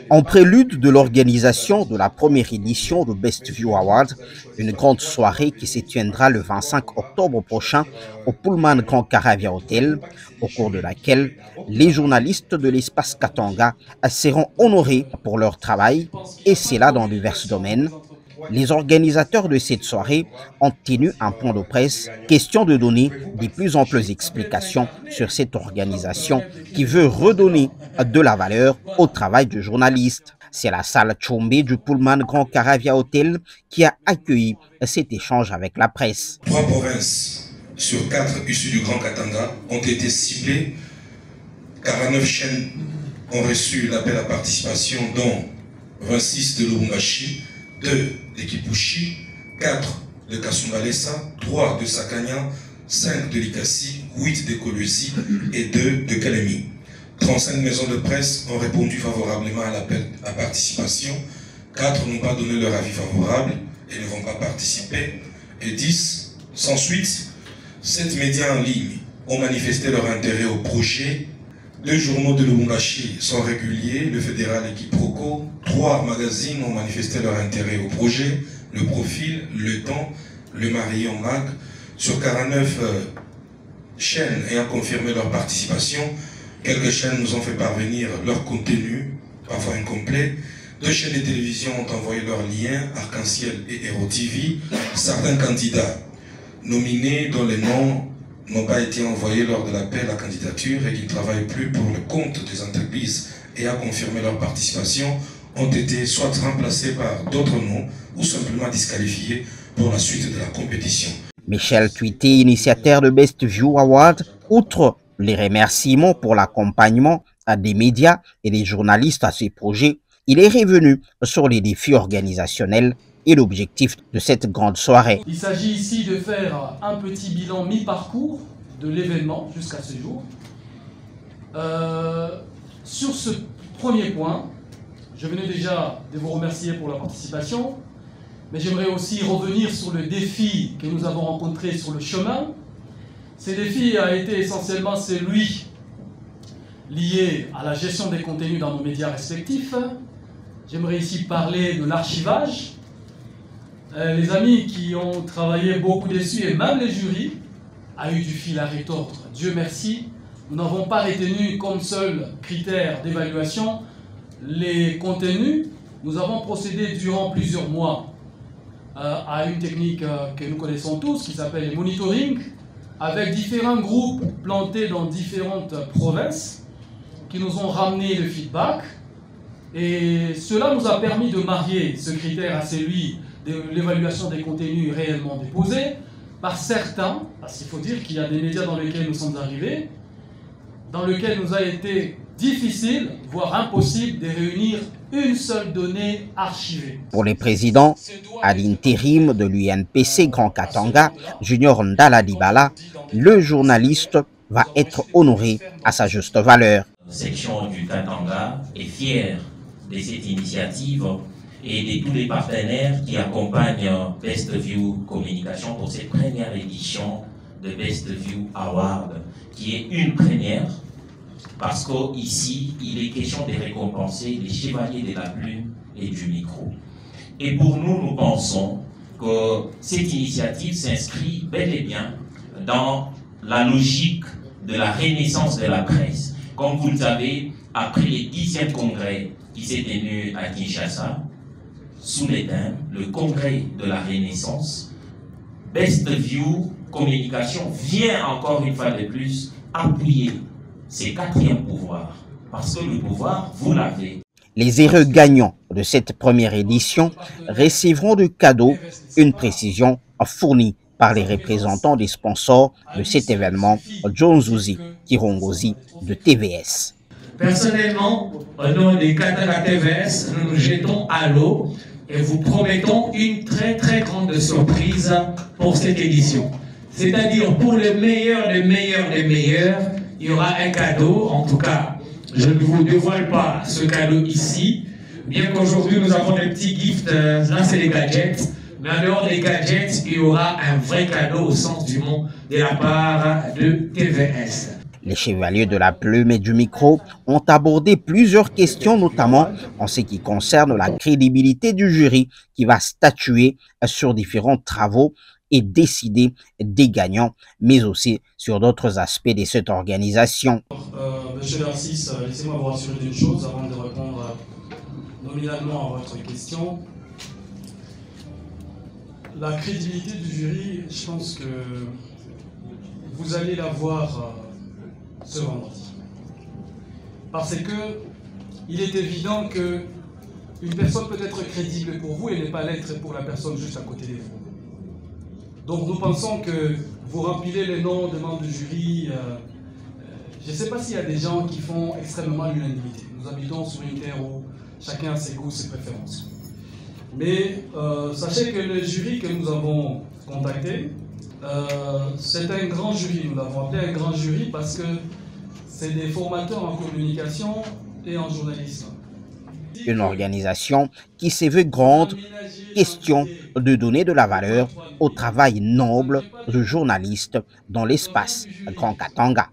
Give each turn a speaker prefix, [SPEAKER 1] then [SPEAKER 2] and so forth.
[SPEAKER 1] En prélude de l'organisation de la première édition de Best View Award, une grande soirée qui se tiendra le 25 octobre prochain au Pullman Grand Caravia Hotel, au cours de laquelle les journalistes de l'espace Katanga seront honorés pour leur travail, et c'est là dans divers domaines. Les organisateurs de cette soirée ont tenu un point de presse, question de donner de plus amples explications sur cette organisation qui veut redonner de la valeur au travail du journaliste. C'est la salle Tchombe du Pullman Grand Caravia Hotel qui a accueilli cet échange avec la presse.
[SPEAKER 2] 3 provinces sur 4 issues du Grand Katanga ont été ciblées. 49 chaînes ont reçu l'appel à participation, dont 26 de Lubumbashi, 2 de Kipushi, 4 de Kasumbalesa, 3 de Sakanya, 5 de Likasi, 8 de Kolwezi et 2 de Kalemi. 35 maisons de presse ont répondu favorablement à l'appel à participation. 4 n'ont pas donné leur avis favorable et ne vont pas participer. Et 10 sans suite. 7 médias en ligne ont manifesté leur intérêt au projet. 2 journaux de Lubumbashi sont réguliers, le Fédéral et Kiproko. 3 magazines ont manifesté leur intérêt au projet, le Profil, le Temps, le Marion Mag. Sur 49 chaînes ayant confirmé leur participation, quelques chaînes nous ont fait parvenir leur contenu, parfois incomplet. 2 chaînes de télévision ont envoyé leurs liens, Arc-en-Ciel et Hero TV. Certains candidats nominés dont les noms n'ont pas été envoyés lors de l'appel à candidature et qui ne travaillent plus pour le compte des entreprises et à confirmer leur participation ont été soit remplacés par d'autres noms ou simplement disqualifiés pour la suite de la compétition.
[SPEAKER 1] Michel Tuité, initiateur de Best View Award, outre les remerciements pour l'accompagnement des médias et des journalistes à ces projets, il est revenu sur les défis organisationnels et l'objectif de cette grande soirée.
[SPEAKER 3] Il s'agit ici de faire un petit bilan mi-parcours de l'événement jusqu'à ce jour. Sur ce premier point, je venais déjà de vous remercier pour la participation, mais j'aimerais aussi revenir sur le défi que nous avons rencontré sur le chemin. Ce défi a été essentiellement celui lié à la gestion des contenus dans nos médias respectifs. J'aimerais ici parler de l'archivage. Les amis qui ont travaillé beaucoup dessus, et même les jurys, a eu du fil à retordre. Dieu merci, nous n'avons pas retenu comme seul critère d'évaluation les contenus. Nous avons procédé durant plusieurs mois à une technique que nous connaissons tous, qui s'appelle le monitoring, avec différents groupes plantés dans différentes provinces, qui nous ont ramené le feedback. Et cela nous a permis de marier ce critère à celui de l'évaluation des contenus réellement déposés par certains, parce qu'il faut dire qu'il y a des médias dans lesquels nous sommes arrivés, dans lesquels nous a été difficile, voire impossible, de réunir une seule donnée archivée.
[SPEAKER 1] Pour les présidents, à l'intérim de l'UNPC Grand Katanga, Junior Ndala Dibala, le journaliste va être honoré à sa juste valeur.
[SPEAKER 4] La section du Katanga est fière de cette initiative et de tous les partenaires qui accompagnent Best View Communication pour cette première édition de Best View Award, qui est une première, parce qu'ici, il est question de récompenser les chevaliers de la plume et du micro. Et pour nous, nous pensons que cette initiative s'inscrit bel et bien dans la logique de la renaissance de la presse. Comme vous le savez, après le 10e congrès qui s'est tenu à Kinshasa, sous les thèmes, le congrès de la Renaissance, Best View Communication vient encore une fois de plus appuyer ces 4e pouvoirs. Parce que le pouvoir, vous l'avez.
[SPEAKER 1] Les heureux gagnants de cette première édition recevront de cadeaux une précision fournie par les représentants des sponsors de cet événement, John Zuzi Kirongozi de TVS.
[SPEAKER 5] Personnellement, au nom des Katanga TVS, nous nous jetons à l'eau et vous promettons une très très grande surprise pour cette édition. C'est-à-dire pour les meilleurs des meilleurs des meilleurs, il y aura un cadeau. En tout cas, je ne vous dévoile pas ce cadeau ici, bien qu'aujourd'hui nous avons des petits gifts, là c'est les gadgets, mais en dehors des gadgets, il y aura un vrai cadeau au sens du mot de la part de TVS.
[SPEAKER 1] Les chevaliers de la plume et du micro ont abordé plusieurs questions, notamment en ce qui concerne la crédibilité du jury qui va statuer sur différents travaux et décider des gagnants, mais aussi sur d'autres aspects de cette organisation.
[SPEAKER 3] Monsieur Narcisse, laissez-moi vous rassurer d'une chose avant de répondre nominalement à votre question. La crédibilité du jury, je pense que vous allez la voir ce vendredi. Parce que il est évident que une personne peut être crédible pour vous et ne pas l'être pour la personne juste à côté de vous. Donc nous pensons que vous remplissez les noms de membres du jury. Je ne sais pas s'il y a des gens qui font extrêmement l'unanimité. Nous habitons sur une terre où chacun a ses goûts, ses préférences. Mais sachez que le jury que nous avons contacté, c'est un grand jury. Nous l'avons appelé un grand jury parce que c'est des formateurs en communication et en journalisme.
[SPEAKER 1] Une organisation qui se veut grande, question de donner de la valeur au travail noble de journalistes dans l'espace Grand Katanga.